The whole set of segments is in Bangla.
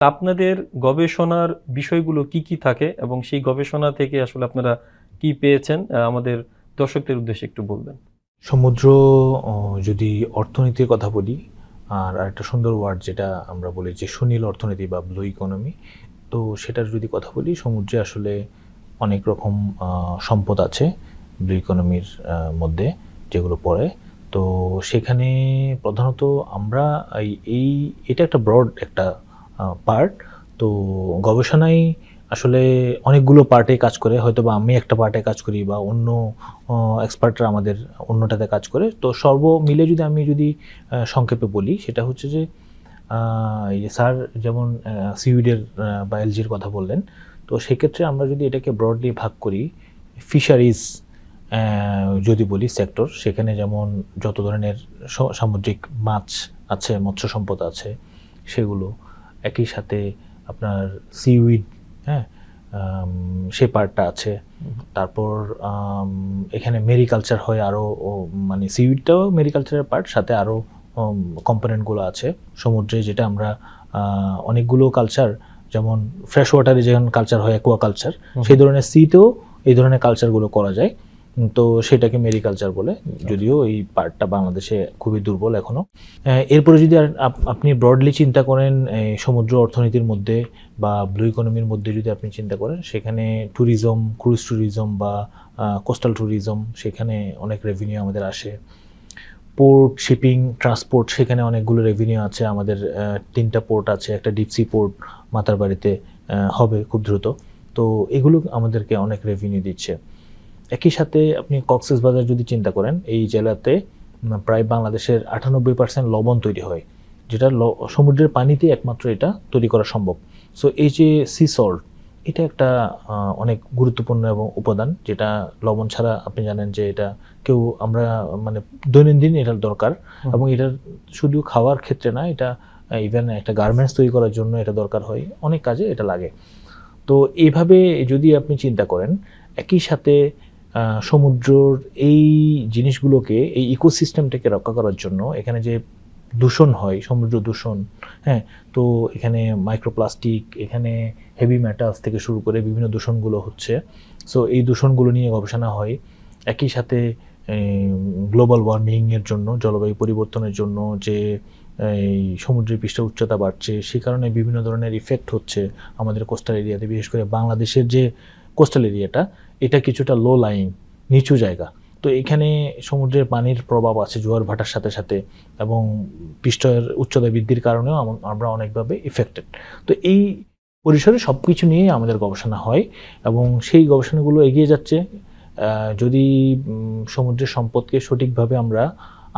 আপনাদের গবেষণার বিষয়গুলো কি, কি থাকে এবং সেই গবেষণা থেকে আসলে আপনারা কি পেয়েছেন? আমাদের দর্শকদের উদ্দেশ্যে একটু বলবেন। সমুদ্র যদি অর্থনীতির কথা বলি, আর আরেকটা সুন্দর ওয়ার্ড যেটা আমরা বলি যে সুনীল অর্থনীতি বা ব্লু ইকোনমি। তো সেটার যদি কথা বলি, সমুদ্রে আসলে অনেক রকম সম্পদ আছে ব্লু ইকোনমির মধ্যে, যেগুলো পড়ে। তো সেখানে প্রধানত আমরা এই এটা একটা ব্রড একটা পার্ট। তো গবেষণায় আসলে অনেকগুলো পার্টে কাজ করে, হয়তো বা আমি একটা পার্টে কাজ করি বা অন্য এক্সপার্টরা আমাদের অন্যটাতে কাজ করে। তো সর্ব মিলে যদি সংক্ষেপে বলি, সেটা হচ্ছে যে এই যে স্যার যেমন সিউইডের বা এলজির কথা বললেন, তো সেক্ষেত্রে আমরা যদি এটাকে ব্রডলি ভাগ করি, ফিশারিজ যদি বলি সেক্টর, সেখানে যেমন যত ধরনের সামুদ্রিক মাছ আছে, মৎস্য সম্পদ আছে, সেগুলো একই সাথে আপনার সিউইড, হ্যাঁ, সে পার্টটা আছে। তারপর এখানে মেরিকালচার হয় আরও, মানে সিউইডটাও মেরিকালচারের পার্ট, সাথে আরও কম্পোনেন্টগুলো আছে সমুদ্রে, যেটা আমরা অনেকগুলো কালচার, যেমন ফ্রেশ ওয়াটারে যেমন কালচার হয় অ্যাকোয়া কালচার, সেই ধরনের সিতেও এই ধরনের কালচারগুলো করা যায়। তো সেটাকে মেরিকালচার বলে, যদিও এই পার্টটা বাংলাদেশে খুবই দুর্বল এখনও। এরপরে যদি আপনি ব্রডলি চিন্তা করেন সমুদ্র অর্থনীতির মধ্যে বা ব্লু ইকোনমির মধ্যে, যদি আপনি চিন্তা করেন, সেখানে ট্যুরিজম, ক্রুজ ট্যুরিজম বা কোস্টাল ট্যুরিজম, সেখানে অনেক রেভিনিউ আমাদের আসে। পোর্ট, শিপিং, ট্রান্সপোর্ট, সেখানে অনেকগুলো রেভিনিউ আছে আমাদের। 3টা পোর্ট আছে, একটা ডিপসি পোর্ট মাতারবাড়িতে হবে খুব দ্রুত। তো এগুলো আমাদেরকে অনেক রেভিনিউ দিচ্ছে। একই সাথে আপনি কক্সবাজার যদি চিন্তা করেন, এই জেলাতে প্রায় বাংলাদেশের 98% লবণ তৈরি হয়, যেটা সমুদ্রের পানিতে একমাত্র এটা তৈরি করা সম্ভব। সো এই যে সি সল্ট, এটা একটা অনেক গুরুত্বপূর্ণ এবং উপাদান, যেটা লবণ ছাড়া আপনি জানেন যে এটা আমরা মানে দৈনন্দিন এটার দরকার। এবং এটা শুধু খাওয়ার ক্ষেত্রে না, এটা ইভেন একটা গার্মেন্টস তৈরি করার জন্য এটা দরকার হয়, অনেক কাজে এটা লাগে। তো এইভাবে যদি আপনি চিন্তা করেন, একই সাথে সমুদ্রর এই জিনিসগুলোকে, এই ইকোসিস্টেমটাকে রক্ষা করার জন্য এখানে যে দূষণ হয়, সমুদ্র দূষণ, হ্যাঁ, তো এখানে মাইক্রোপ্লাস্টিক, এখানে হেভি মেটালস থেকে শুরু করে বিভিন্ন দূষণগুলো হচ্ছে। সো এই দূষণগুলো নিয়ে গবেষণা হয়। একই সাথে গ্লোবাল ওয়ার্মিংয়ের জন্য, জলবায়ু পরিবর্তনের জন্য যে এই সমুদ্রের পৃষ্ঠের উচ্চতা বাড়ছে, সেই কারণে বিভিন্ন ধরনের ইফেক্ট হচ্ছে আমাদের কোস্টাল এরিয়াতে। বিশেষ করে বাংলাদেশের যে কোস্টাল এরিয়াটা, এটা কিছুটা লো লাইং, নিচু জায়গা। তো এখানে সমুদ্রের পানির প্রভাব আছে জোয়ার ভাটার সাথে সাথে, এবং পৃষ্ঠের উচ্চতা বৃদ্ধির কারণেও আমরা অনেকভাবে ইফেক্টেড। তো এই পরিসরে সব কিছু নিয়ে আমাদের গবেষণা হয়, এবং সেই গবেষণাগুলো এগিয়ে যাচ্ছে। যদি সমুদ্রের সম্পদকে সঠিকভাবে আমরা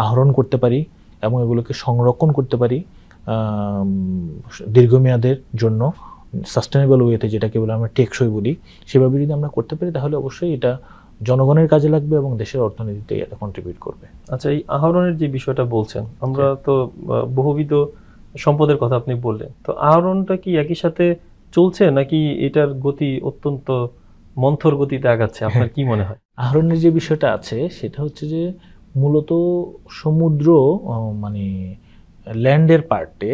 আহরণ করতে পারি এবং এগুলোকে সংরক্ষণ করতে পারি দীর্ঘমেয়াদের জন্য, সাস্টেনেবল ওয়েতে, যেটাকে বলে আমরা টেকসই বলি, সেভাবে যদি আমরা করতে পারি, তাহলে অবশ্যই এটা জনগণের কাজে লাগবে এবং দেশের অর্থনীতিতে এটা কন্ট্রিবিউট করবে। আচ্ছা, এই আহরণের যে বিষয়টা বলছেন, আমরা তো বহুবিধ সম্পদের কথা আপনি বললেন, তো আহরণটা কি একই সাথে চলছে নাকি এটার গতি অত্যন্ত মন্থর গতিতে আগাচ্ছে? আপনার কি মনে হয়? আহরণের যে বিষয়টা আছে, সেটা হচ্ছে যে মূলত সমুদ্র, মানে ল্যান্ডের পার্টে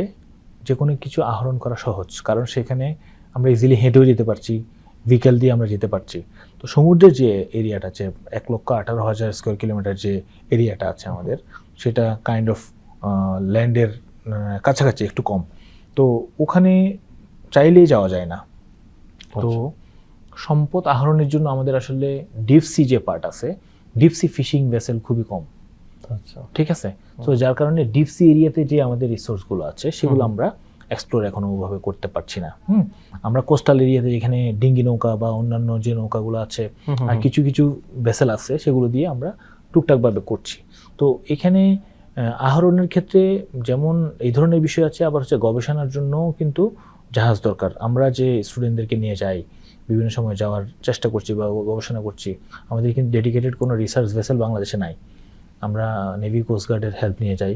যে কোনো কিছু আহরণ করা সহজ, কারণ সেখানে আমরা ইজিলি হেঁটেও যেতে পারছি, ভিকেল দিয়ে আমরা যেতে পারছি। তো সমুদ্রের যে এরিয়াটা আছে, 1,18,000 স্কোয়ার কিলোমিটার যে এরিয়াটা আছে আমাদের, সেটা কাইন্ড অফ ল্যান্ডের কাছাকাছি, একটু কম। তো ওখানে চাইলেই যাওয়া যায় না। তো সম্পদ আহরণের জন্য আমাদের আসলে ডিপসি যে পার্ট আছে, ডিপসি ফিশিং ভেসেল খুবই কম। আচ্ছা, ঠিক আছে। তো যার কারণে ডিপসি এরিয়াতে যে আমাদের রিসোর্সগুলো আছে, সেগুলো আমরা এক্সপ্লোর এখনো ওভাবে করতে পারছি না। আমরা কোস্টাল এরিয়াতে যেখানে ডিঙ্গি নৌকা বা অন্যান্য যে নৌকাগুলো আছে, আর কিছু কিছু ভেসেল আছে, সেগুলো দিয়ে আমরা টুকটাকভাবে করছি। তো এখানে আহরণের ক্ষেত্রে যেমন এই ধরনের বিষয় আছে, আবার হচ্ছে গবেষণার জন্যও কিন্তু জাহাজ দরকার। আমরা যে স্টুডেন্টদেরকে নিয়ে যাই, বিভিন্ন সময় যাওয়ার চেষ্টা করছি বা গবেষণা করছি, আমাদের কিন্তু ডেডিকেটেড কোনো রিসার্চ ভেসেল বাংলাদেশে নাই। আমরা নেভি কোস্টগার্ডের হেল্প নিয়ে যাই,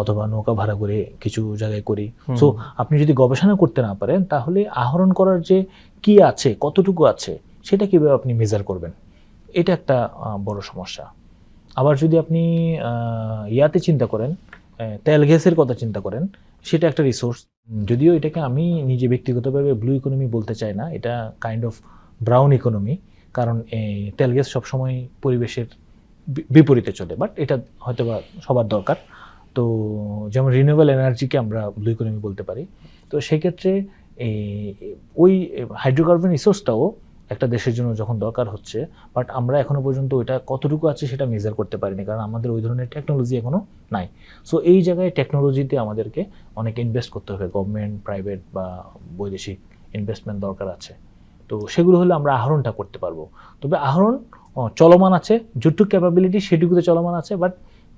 অথবা নৌকা ভাড়া করে কিছু জায়গায় করি। সো আপনি যদি গবেষণা করতে না পারেন, তাহলে আহরণ করার যে কি আছে, কতটুকু আছে, সেটা কীভাবে আপনি মেজার করবেন, এটা একটা বড় সমস্যা। আবার যদি আপনি ইয়াতে চিন্তা করেন, তেল গ্যাসের কথা চিন্তা করেন, সেটা একটা রিসোর্স। যদিও এটাকে আমি নিজে ব্যক্তিগতভাবে ব্লু ইকোনমি বলতে চাই না, এটা কাইন্ড অফ ব্রাউন ইকোনমি, কারণ তেল গ্যাস সবসময় পরিবেশের বিপরীতে চলে, বাট এটা হয়তো বা সবার দরকার। তো যেমন রিনিউয়েবল এনার্জিকে আমরা ব্লু ইকোনমি বলতে পারি। তো সেক্ষেত্রে ওই হাইড্রোকার্বন রিসোর্সটাও একটা দেশের জন্য যখন দরকার হচ্ছে, বাট আমরা এখনো পর্যন্ত ওইটা কতটুকু আছে সেটা মেজার করতে পারিনি, কারণ আমাদের ওই ধরনের টেকনোলজি এখনো নাই। সো এই জায়গায় টেকনোলজিতে আমাদেরকে অনেক ইনভেস্ট করতে হবে, গভর্নমেন্ট, প্রাইভেট বা বৈদেশিক ইনভেস্টমেন্ট দরকার আছে। তো সেগুলো হলে আমরা আহরণটা করতে পারবো। তবে আহরণ চলমান আছে, যতটুকু ক্যাপাবিলিটি সেটুকুতে চলমান আছে, বাট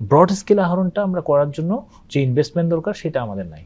ব্রড স্কেল আহরণটা আমরা করার জন্য যে ইনভেস্টমেন্ট দরকার সেটা আমাদের নাই।